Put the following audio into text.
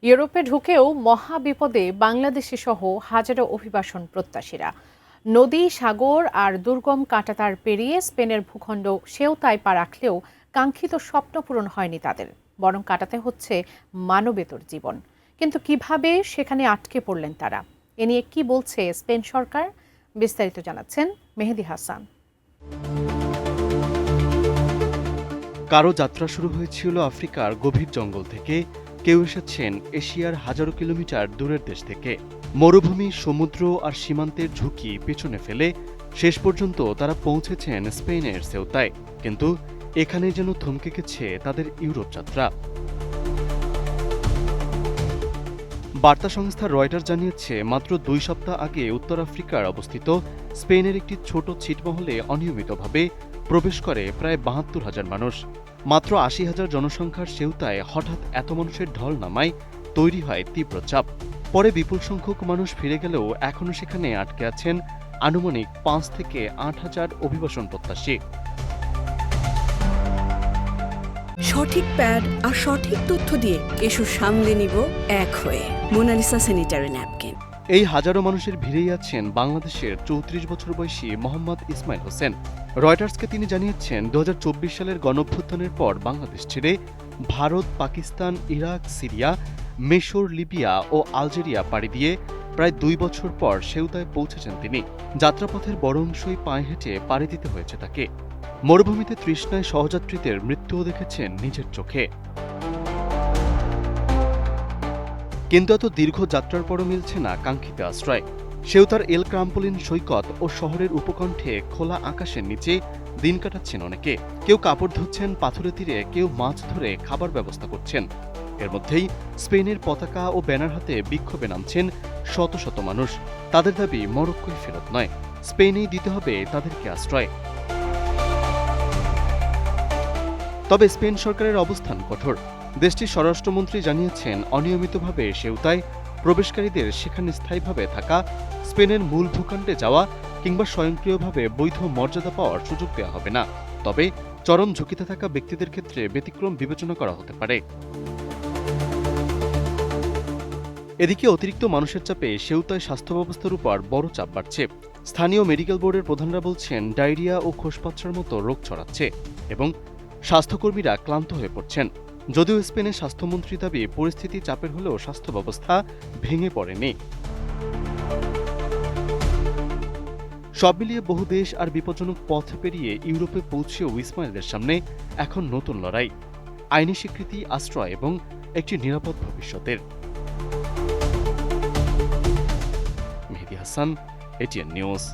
ইউরোপে ঢুকেও মহাবিপদে বাংলাদেশি সহ হাজারো অভিবাসন প্রত্যাশীরা। নদী, সাগর আর দুর্গম কাঁটাতার পেরিয়ে স্পেনের ভূখণ্ড সেওতায় পা রাখলেও কাঙ্ক্ষিত স্বপ্ন পূরণ হয়নি তাদের, বরং কাটাতে হচ্ছে মানবেতর জীবন। কিন্তু কিভাবে সেখানে আটকে পড়লেন তারা? এ নিয়ে কি বলছে স্পেন সরকার? বিস্তারিত জানাচ্ছেন মেহেদী হাসান। কারো যাত্রা শুরু হয়েছিল আফ্রিকার গভীর জঙ্গল থেকে, কেউ এসেছেন এশিয়ার হাজারো কিলোমিটার দূরের দেশ থেকে। মরুভূমি, সমুদ্র আর সীমান্তের ঝুঁকি পেছনে ফেলে শেষ পর্যন্ত তারা পৌঁছেছেন স্পেনের সেউতায়। কিন্তু এখানে যেন থমকে গেছে তাদের ইউরোপ যাত্রা। বার্তা সংস্থা রয়টার জানিয়েছে, মাত্র 2 সপ্তাহ আগে উত্তর আফ্রিকার অবস্থিত স্পেনের একটি ছোট ছিটমহলে অনিয়মিতভাবে প্রবেশ করে প্রায় 72,000 মানুষ। মাত্র 80,000 জনসংখ্যার সেউতায় হঠাৎ এত মানুষের ঢল নামায় তৈরি হয় তীব্র চাপ। পরে বিপুল সংখ্যক মানুষ ফিরে গেলেও এখনও সেখানে আটকে আছেন আনুমানিক 5 থেকে 8,000 অভিবাসন প্রত্যাশী। সঠিক প্যাড আর সঠিক তথ্য দিয়ে এসব সামলে নিব এক হয়ে। Monalisa sanitary napkin. এই হাজারো মানুষের ভিড়েই আছেন বাংলাদেশের 34 বছর বয়সী মোহাম্মদ ইসমাইল হোসেন। রয়টার্সকে তিনি জানিয়েছেন, 2024 সালের গণঅভ্যুত্থানের পর বাংলাদেশ ছেড়ে ভারত, পাকিস্তান, ইরাক, সিরিয়া, মিশর, লিবিয়া ও আলজেরিয়া পাড়ি দিয়ে প্রায় 2 বছর পর সেউতায় পৌঁছেছেন তিনি। যাত্রাপথের বড় অংশই পায়ে হেঁটে পাড়ি দিতে হয়েছে তাকে। মরুভূমিতে তৃষ্ণায় সহযাত্রীদের মৃত্যুও দেখেছেন নিজের চোখে। কিন্তু এত দীর্ঘ যাত্রার পরও মিলছে না কাঙ্ক্ষিত আশ্রয়। সেউতার এল ক্রাম্পোলিন সৈকত ও শহরের উপকণ্ঠে খোলা আকাশের নিচে দিন কাটাচ্ছেন অনেকে। কেউ কাপড় ধুচ্ছেন পাথুরে তীরে, কেউ মাছ ধরে খাবার ব্যবস্থা করছেন। এর মধ্যেই স্পেনের পতাকা ও ব্যানার হাতে বিক্ষোভে নামছেন শত শত মানুষ। তাদের দাবি মরক্কোয় ফেরত নয়, স্পেনেই দিতে হবে তাদেরকে আশ্রয়। তবে স্পেন সরকারের অবস্থান কঠোর। দেশটির স্বরাষ্ট্রমন্ত্রী জানিয়েছেন, অনিয়মিতভাবে সেউতায় প্রবেশকারীদের সেখানে স্থায়ীভাবে থাকা, স্পেনের মূল ভূখণ্ডে যাওয়া কিংবা স্বয়ংক্রিয়ভাবে বৈধ মর্যাদা পাওয়ার সুযোগ দেওয়া হবে না। তবে চরম ঝুঁকিতে থাকা ব্যক্তিদের ক্ষেত্রে ব্যতিক্রম বিবেচনা করা হতে পারে। এদিকে অতিরিক্ত মানুষের চাপে সেউতায় স্বাস্থ্য ব্যবস্থার উপর বড় চাপ বাড়ছে। স্থানীয় মেডিকেল বোর্ডের প্রধানরা বলছেন, ডায়রিয়া ও খোসপাচ্ছার মতো রোগ ছড়াচ্ছে এবং স্বাস্থ্যকর্মীরা ক্লান্ত হয়ে পড়ছেন। যদিও স্পেনের স্বাস্থ্যমন্ত্রী দাবি, পরিস্থিতি চাপের হলেও স্বাস্থ্য ব্যবস্থা ভেঙে পড়েনি। সব মিলিয়ে বহু দেশ আর বিপজ্জনক পথ পেরিয়ে ইউরোপে পৌঁছেও ইসমাইলদের সামনে এখন নতুন লড়াই, আইনি স্বীকৃতি, আশ্রয় এবং একটি নিরাপদ ভবিষ্যতের। মেহেদী হাসান, এটিএন নিউজ।